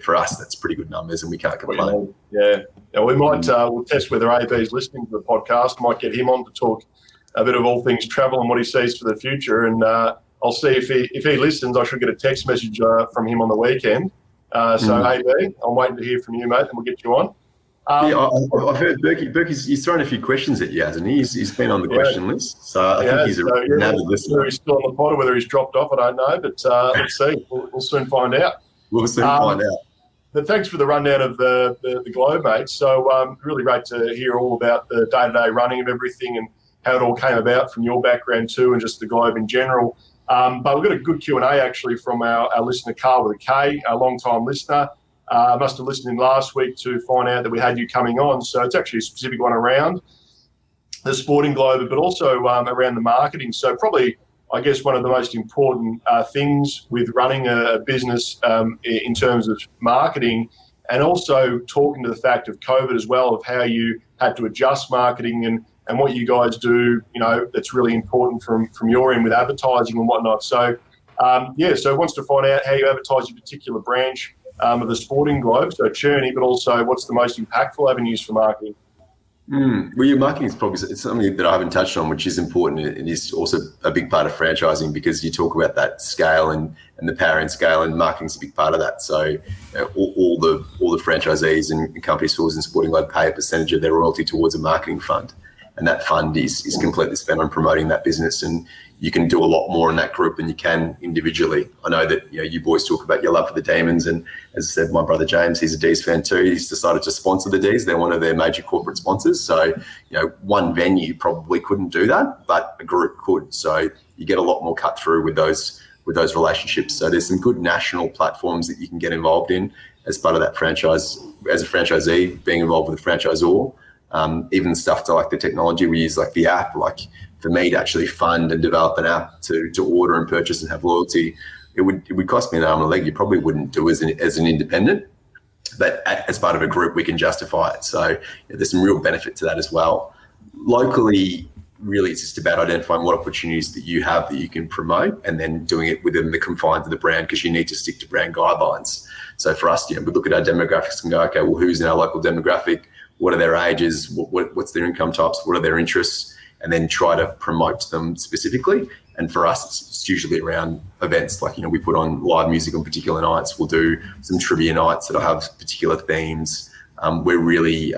Speaker 3: for us, that's pretty good numbers, and we can't complain.
Speaker 1: Yeah, we might we'll test whether AB's listening to the podcast. Might get him on to talk a bit of all things travel and what he sees for the future. And I'll see if he listens. I should get a text message from him on the weekend. So AB, I'm waiting to hear from you, mate, and we'll get you on.
Speaker 3: I've heard Berkey's he's thrown a few questions at you, hasn't he? He's been on the question list, so I think he's an avid listener.
Speaker 1: Whether he's still on the pod or whether he's dropped off, I don't know, but let's see. We'll soon find out.
Speaker 3: We'll soon find out.
Speaker 1: But thanks for the rundown of the Globe, mate. So really great to hear all about the day-to-day running of everything and how it all came about from your background too, and just the Globe in general. But we've got a good Q&A actually from our listener, Carl with a K, a long-time listener. Must have listened in last week to find out that we had you coming on. So it's actually a specific one around the Sporting Globe, but also around the marketing. So probably, I guess, one of the most important things with running a business in terms of marketing, and also talking to the fact of COVID as well, of how you had to adjust marketing and what you guys do, that's really important from your end with advertising and whatnot. So, so wants to find out how you advertise your particular branch of the Sporting Globe, so Churney, but also what's the most impactful avenues for marketing?
Speaker 3: Well, your marketing is probably it's something that I haven't touched on, which is important. It is also a big part of franchising, because you talk about that scale and the power in scale, and marketing is a big part of that. So all the franchisees and company stores in Sporting Globe pay a percentage of their royalty towards a marketing fund, and that fund is completely spent on promoting that business. And you can do a lot more in that group than you can individually. I know that you boys talk about your love for the Demons, and as I said, my brother James, he's a D's fan too. He's decided to sponsor the D's. They're one of their major corporate sponsors. So one venue probably couldn't do that, but a group could. So you get a lot more cut through with those relationships. So there's some good national platforms that you can get involved in as part of that franchise, as a franchisee, being involved with a franchisor. Even stuff to like the technology we use, like the app, like for me to actually fund and develop an app to order and purchase and have loyalty, it would cost me an arm and a leg. You probably wouldn't do as an independent, but as part of a group, we can justify it. So there's some real benefit to that as well. Locally, really, it's just about identifying what opportunities that you have that you can promote, and then doing it within the confines of the brand, because you need to stick to brand guidelines. So for us, we look at our demographics and go, okay, well, who's in our local demographic? What are their ages? What's their income types? What are their interests? And then try to promote them specifically. And for us, it's usually around events. Like, we put on live music on particular nights. We'll do some trivia nights that'll have particular themes. We're really,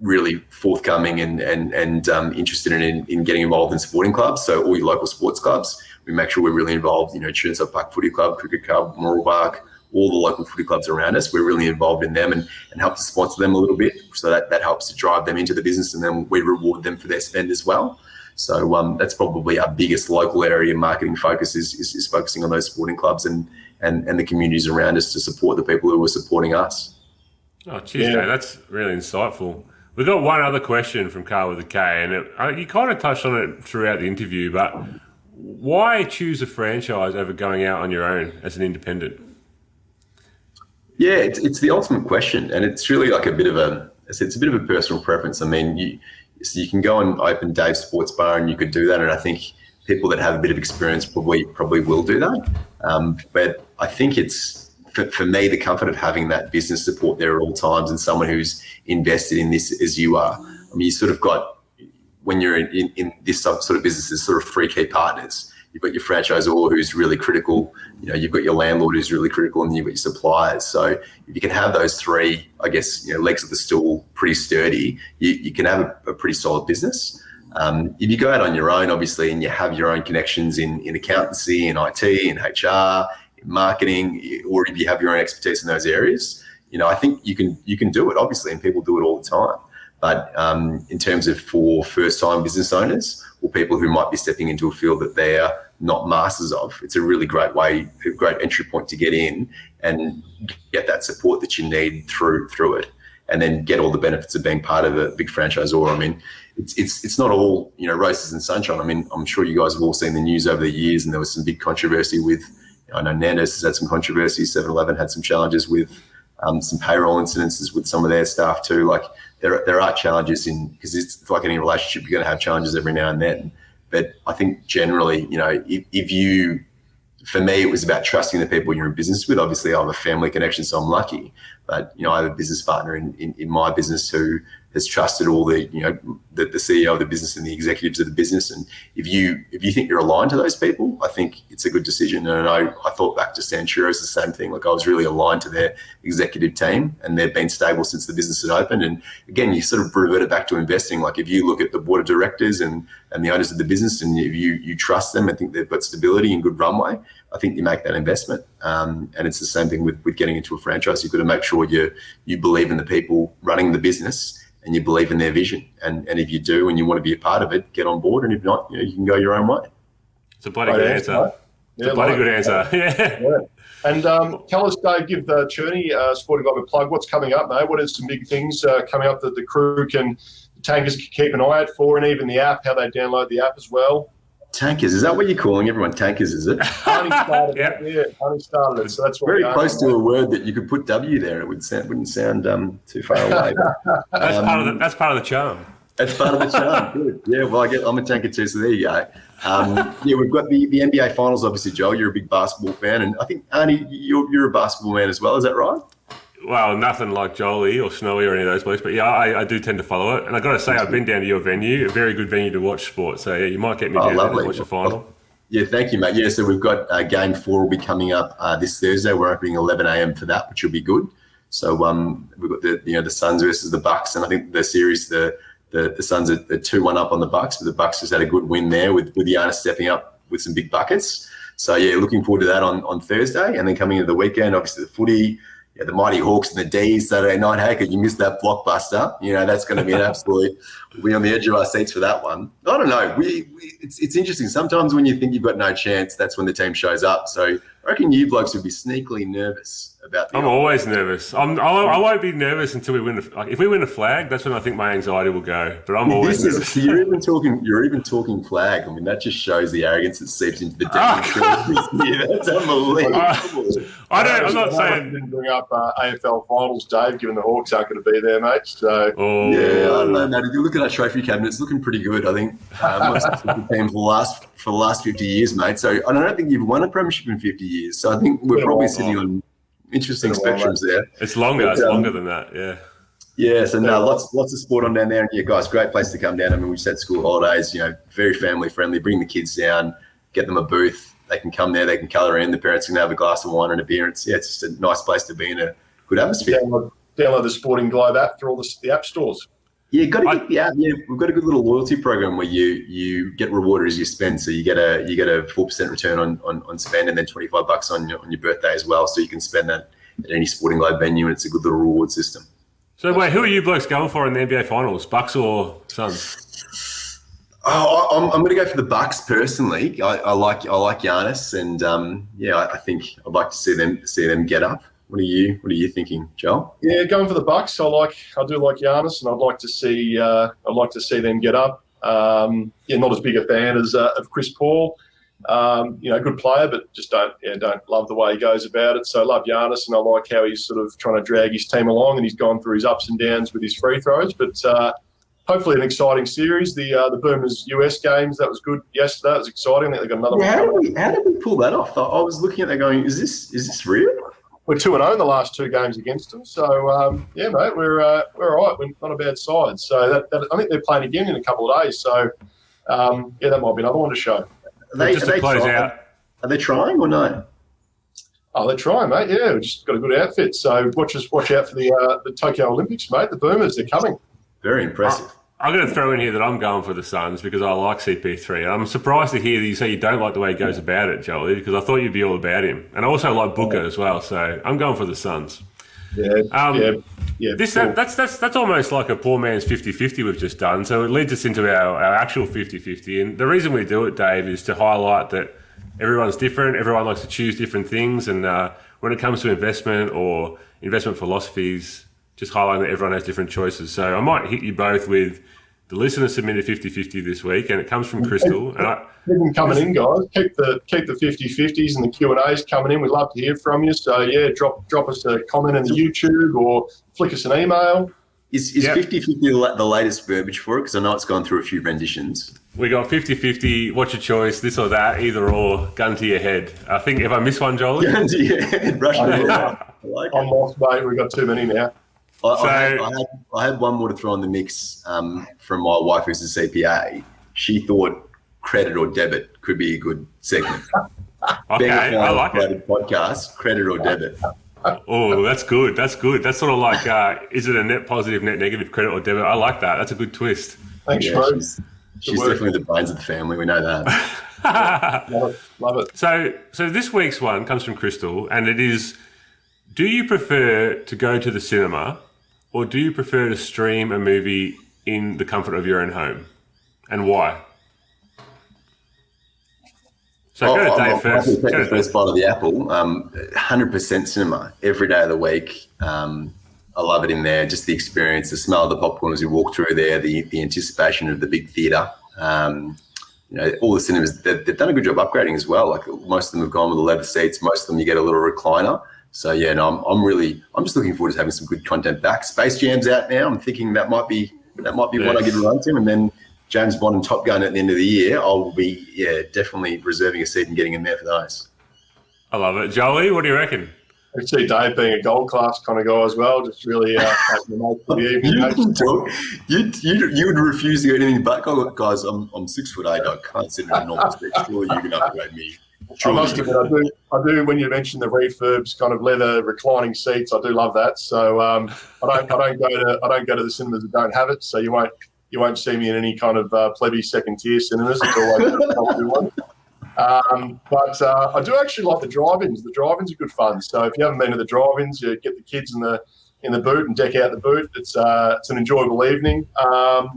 Speaker 3: really forthcoming and interested in getting involved in sporting clubs. So all your local sports clubs, we make sure we're really involved. Chirnside Park Footy Club, Cricket Club, Moral Park, all the local footy clubs around us. We're really involved in them and help to sponsor them a little bit. So that helps to drive them into the business, and then we reward them for their spend as well. So that's probably our biggest local area marketing focus is focusing on those sporting clubs and the communities around us to support the people who are supporting us.
Speaker 2: Oh, cheers, Dave. That's really insightful. We've got one other question from Carl with a K, and you kind of touched on it throughout the interview, but why choose a franchise over going out on your own as an independent?
Speaker 3: Yeah, it's the ultimate question, and it's really like a bit of a personal preference. I mean, you can go and open Dave's Sports Bar, and you could do that, and I think people that have a bit of experience probably will do that. But I think it's for me the comfort of having that business support there at all times, and someone who's invested in this as you are. I mean, you sort of got, when you're in this sort of business, there's sort of three key partners. You've got your franchisor who's really critical, you've got your landlord who's really critical, and you've got your suppliers. So if you can have those three, I guess, legs of the stool pretty sturdy, you can have a pretty solid business. If you go out on your own, obviously, and you have your own connections in accountancy, in IT, in HR, in marketing, or if you have your own expertise in those areas, I think you can do it, obviously, and people do it all the time. But in terms of for first-time business owners or people who might be stepping into a field that they are not masters of, it's a really great entry point to get in and get that support that you need through it, and then get all the benefits of being part of a big franchisor. I mean, it's not all roses and sunshine. I mean, I'm sure you guys have all seen the news over the years, and there was some big controversy with. I know Nando's has had some controversy. 7-Eleven had some challenges with some payroll incidences with some of their staff too. Like there are challenges because it's like any relationship, you're going to have challenges every now and then. But I think generally, for me, it was about trusting the people you're in business with. Obviously, I have a family connection, so I'm lucky. But I have a business partner in my business who has trusted all the CEO of the business and the executives of the business. And if you think you're aligned to those people, I think it's a good decision. And I thought back to Sanchuro's the same thing. Like I was really aligned to their executive team, and they've been stable since the business had opened. And again, you sort of revert it back to investing. Like if you look at the board of directors and the owners of the business, and if you trust them and think they've got stability and good runway, I think you make that investment. And it's the same thing with getting into a franchise. You've got to make sure you believe in the people running the business, and you believe in their vision. And if you do and you want to be a part of it, get on board. And if not, you can go your own way.
Speaker 2: It's a bloody good answer. It's a bloody good answer. Yeah.
Speaker 1: And tell us, Dave, give the Churney Sporting Globe a plug. What's coming up, mate? What are some big things coming up that the crew the tankers can keep an eye out for, and even the app, how they download the app as well?
Speaker 3: Tankers, is that what you're calling everyone? Tankers, is it?
Speaker 1: Honey started it. Honey started it. So that's what
Speaker 3: very close to a word that you could put W there. It wouldn't sound too far away.
Speaker 2: That's part of the charm.
Speaker 3: That's part of the charm. Good. Yeah. Well, I'm a tanker too, so there you go. We've got the NBA Finals. Obviously, Joel, you're a big basketball fan, and I think Arnie, you're a basketball man as well. Is that right?
Speaker 2: Well, nothing like Jolie or Snowy or any of those blokes, but yeah, I do tend to follow it. And I've got to say, I've been down to your venue, a very good venue to watch sport. So yeah, you might get me down there to watch the final.
Speaker 3: Yeah, thank you, mate. Yeah, so we've got Game 4 will be coming up this Thursday. We're opening 11 a.m. for that, which will be good. So we've got the Suns versus the Bucks, and I think the series the Suns are 2-1 up on the Bucks, but the Bucks just had a good win there with Giannis stepping up with some big buckets. So yeah, looking forward to that on Thursday, and then coming into the weekend, obviously the footy. Yeah, the Mighty Hawks and the D's Saturday night. Hey, could you miss that blockbuster? That's going to be an absolute. We're on the edge of our seats for that one. I don't know. It's interesting. Sometimes when you think you've got no chance, that's when the team shows up. So I reckon you blokes would be sneakily nervous about.
Speaker 2: I'm always nervous. I won't be nervous until we win. If we win a flag, that's when I think my anxiety will go. But I'm always nervous.
Speaker 3: So you're even talking flag. I mean, that just shows the arrogance that seeps into the team. Yeah, that's unbelievable.
Speaker 2: I'm not saying.
Speaker 1: Didn't bring up AFL finals, Dave, given the Hawks aren't going to be there, mate. So
Speaker 3: yeah, I don't know, mate. If you look at our trophy cabinet, it's looking pretty good. I think most of the team for the last 50 years, mate. So I don't think you've won a premiership in 50 years. So I think we're probably sitting on interesting spectrums there.
Speaker 2: It's longer. It's longer than that. Yeah.
Speaker 3: Yeah. So no, lots of sport on down there. And yeah, guys, great place to come down. I mean, we set school holidays. Very family friendly. Bring the kids down, get them a booth. They can come there. They can colour in. The parents can have a glass of wine and a beer. It's just a nice place to be in a good atmosphere.
Speaker 1: Download the Sporting Globe app for all the app stores.
Speaker 3: Yeah, got to get the app. Yeah, we've got a good little loyalty program where you get rewarded as you spend. So you get a 4% return on spend, and then $25 on your birthday as well. So you can spend that at any Sporting Globe venue, and it's a good little reward system.
Speaker 2: So wait, who are you blokes going for in the NBA Finals? Bucks or Suns?
Speaker 3: Oh, I'm going to go for the Bucks personally. I like Giannis, and I think I'd like to see them get up. What are you thinking, Joel?
Speaker 1: Yeah, going for the Bucks. I do like Giannis, and I'd like to see them get up. Not as big a fan as of Chris Paul. Good player, but just don't love the way he goes about it. So I love Giannis, and I like how he's sort of trying to drag his team along, and he's gone through his ups and downs with his free throws. But hopefully an exciting series. The Boomers US games, that was good yesterday. It was exciting. I think they got another one.
Speaker 3: How did we pull that off? I was looking at that going, is this real?
Speaker 1: We're 2-0 in the last 2 games against them. So, mate, we're all right. We're not a bad side. So I think they're playing again in a couple of days. So, that might be another one to show.
Speaker 3: Are they trying or no?
Speaker 1: Oh, they're trying, mate. Yeah, we've just got a good outfit. So watch out for the Tokyo Olympics, mate. The Boomers, they're coming.
Speaker 3: Very impressive.
Speaker 2: I'm going to throw in here that I'm going for the Suns because I like CP3. I'm surprised to hear that you say you don't like the way he goes about it, Jolie, because I thought you'd be all about him. And I also like Booker as well, so I'm going for the Suns.
Speaker 1: Yeah.
Speaker 2: That's almost like a poor man's 50-50 we've just done. So it leads us into our actual 50-50. And the reason we do it, Dave, is to highlight that everyone's different. Everyone likes to choose different things. And when it comes to investment or investment philosophies, just highlighting that everyone has different choices. So I might hit you both with the listener submitted 50-50 this week, and it comes from Crystal.
Speaker 1: Keep them coming in, guys. Keep the 50-50s and the Q&As coming in. We'd love to hear from you. So, drop us a comment in the YouTube or flick us an email.
Speaker 3: Is 50-50 the latest verbiage for it? Because I know it's gone through a few renditions.
Speaker 2: We got 50-50, what's your choice, this or that, either or, gun to your head. I think if I miss one, Jolie?
Speaker 3: Gun to your head, rush to your head.
Speaker 1: I'm lost, mate. We've got too many now.
Speaker 3: I had one more to throw in the mix from my wife, who's a CPA. She thought credit or debit could be a good segment.
Speaker 2: Okay, I like it.
Speaker 3: Podcast, credit or debit.
Speaker 2: Oh, that's good. That's good. That's sort of like, is it a net positive, net negative, credit or debit? I like that. That's a good twist.
Speaker 1: Thanks,
Speaker 3: Rose. She's definitely the brains of the family. We know that.
Speaker 1: Love it.
Speaker 2: So this week's one comes from Crystal, and it is, do you prefer to go to the cinema or do you prefer to stream a movie in the comfort of your own home? And why? So go to Dave first.
Speaker 3: I'll take the first bite of the apple. 100% cinema every day of the week. I love it in there. Just the experience, the smell of the popcorn as you walk through there, the anticipation of the big theatre. All the cinemas, they've done a good job upgrading as well. Like most of them have gone with the leather seats. Most of them you get a little recliner. So I'm just looking forward to having some good content back. Space Jam's out now. I'm thinking that might be one I get a run to, and then James Bond and Top Gun at the end of the year. I will be definitely reserving a seat and getting in there for those.
Speaker 2: I love it, Jolie. What do you reckon?
Speaker 1: I can see Dave being a gold class kind of guy as well. Just really taking the most for the evening.
Speaker 3: You would refuse to go anything but, guys. I'm 6'8". I can't sit in a normal seat. Surely you can upgrade me.
Speaker 1: I must admit, I do. When you mentioned the refurbs, kind of leather reclining seats, I do love that. So I don't go to the cinemas that don't have it. So you won't see me in any kind of plebby second tier cinemas. It's always a comfy one. But I do actually like the drive-ins. The drive-ins are good fun. So if you haven't been to the drive-ins, you get the kids in the boot and deck out the boot. It's an enjoyable evening. I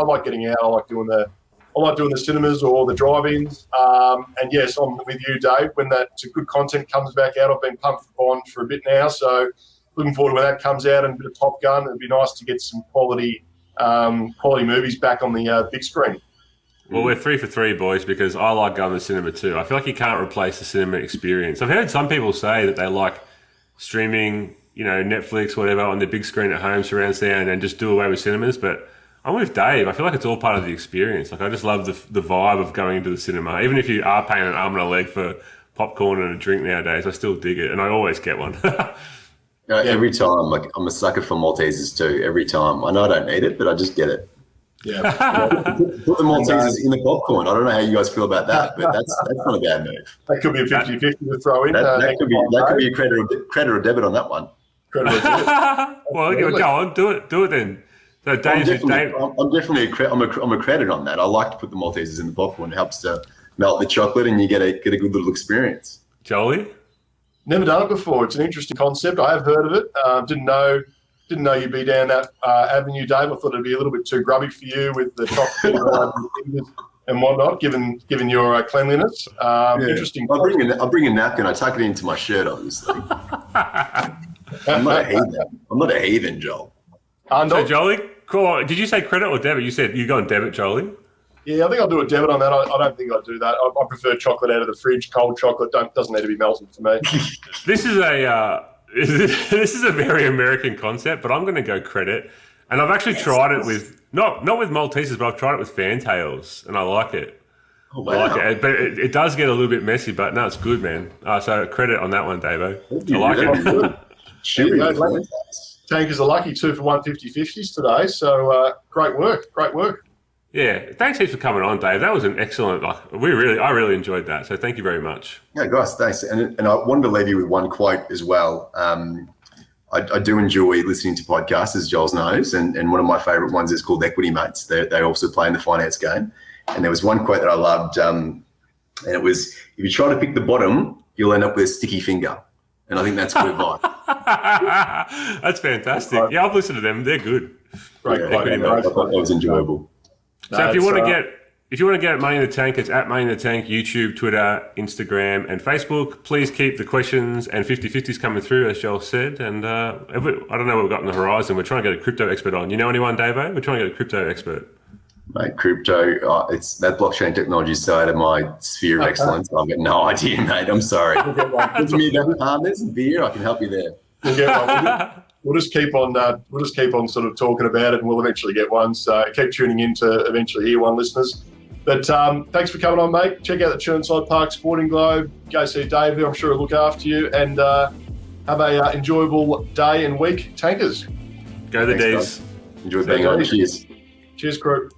Speaker 1: like getting out. I like doing the cinemas or the drive-ins. And yes, I'm with you, Dave. When that good content comes back out, I've been pumped for Bond for a bit now. So looking forward to when that comes out and a bit of Top Gun. It'd be nice to get some quality movies back on the big screen.
Speaker 2: Well, we're 3 for 3, boys, because I like going to the cinema too. I feel like you can't replace the cinema experience. I've heard some people say that they like streaming, Netflix, whatever, on the big screen at home, surround sound, and just do away with cinemas. But I'm with Dave. I feel like it's all part of the experience. Like I just love the vibe of going into the cinema. Even if you are paying an arm and a leg for popcorn and a drink nowadays, I still dig it, and I always get one.
Speaker 3: Every time, like I'm a sucker for Maltesers too. Every time, I know I don't need it, but I just get it.
Speaker 1: Yeah,
Speaker 3: put the Maltesers in the popcorn. I don't know how you guys feel about that, but that's not a bad move.
Speaker 1: That could be a 50-50 to throw in.
Speaker 3: That could be a credit or debit on that one.
Speaker 1: Credit or debit.
Speaker 2: Well, go on, do it then. So Dave,
Speaker 3: I'm a credit on that. I like to put the Maltesers in the popcorn. It helps to melt the chocolate, and you get a good little experience.
Speaker 2: Jolie?
Speaker 1: Never done it before. It's an interesting concept. I have heard of it. Didn't know you'd be down that avenue, Dave. I thought it'd be a little bit too grubby for you with the chocolate and whatnot, given your cleanliness. Interesting.
Speaker 3: I'll bring a napkin. I tuck it into my shirt, obviously. I'm not a heathen, Joel.
Speaker 2: So, Jolie, cool. Did you say credit or debit? You said you go on debit, Jolie.
Speaker 1: Yeah, I think I'll do a debit on that. I don't think I'll do that. I prefer chocolate out of the fridge. Cold chocolate doesn't need to be melted for me.
Speaker 2: This is a very American concept, but I'm going to go credit. And I've actually tried it with not with Maltesers, but I've tried it with fantails, and I like it.
Speaker 3: Oh, wow.
Speaker 2: I like it, but it does get a little bit messy. But no, it's good, man. So credit on that one, Davo. I like it.
Speaker 1: Tankers are lucky 2 for 150-50s today. So great work.
Speaker 2: Yeah, thanks heaps for coming on, Dave. That was an excellent. I really enjoyed that. So thank you very much.
Speaker 3: Yeah, guys, thanks. And I wanted to leave you with one quote as well. I do enjoy listening to podcasts, as Joel knows, and one of my favourite ones is called Equity Mates. They also play in the finance game. And there was one quote that I loved, and it was, if you try to pick the bottom, you'll end up with a sticky finger. And I think that's good advice.
Speaker 2: That's fantastic. Yeah, I've listened to them. They're good.
Speaker 3: Great quote. I thought that was enjoyable.
Speaker 2: So if you want to get Money in the Tank, it's at Money in the Tank, YouTube, Twitter, Instagram, and Facebook. Please keep the questions and 50-50s coming through, as Joel said. And I don't know what we've got on the horizon. We're trying to get a crypto expert on. You know anyone, Davo? We're trying to get a crypto expert.
Speaker 3: Mate, crypto, it's that blockchain technology side of my sphere of excellence. I've got no idea, mate. I'm sorry. Give me that partners and beer. I can help you there.
Speaker 1: We'll get one. We'll just keep on sort of talking about it, and we'll eventually get one. So keep tuning in to eventually hear one, listeners. But thanks for coming on, mate. Check out the Chirnside Park Sporting Globe. Go see Dave there. I'm sure he'll look after you. And have a enjoyable day and week, Tankers.
Speaker 2: Go the D's.
Speaker 3: Enjoy being on. Cheers.
Speaker 1: Cheers, crew.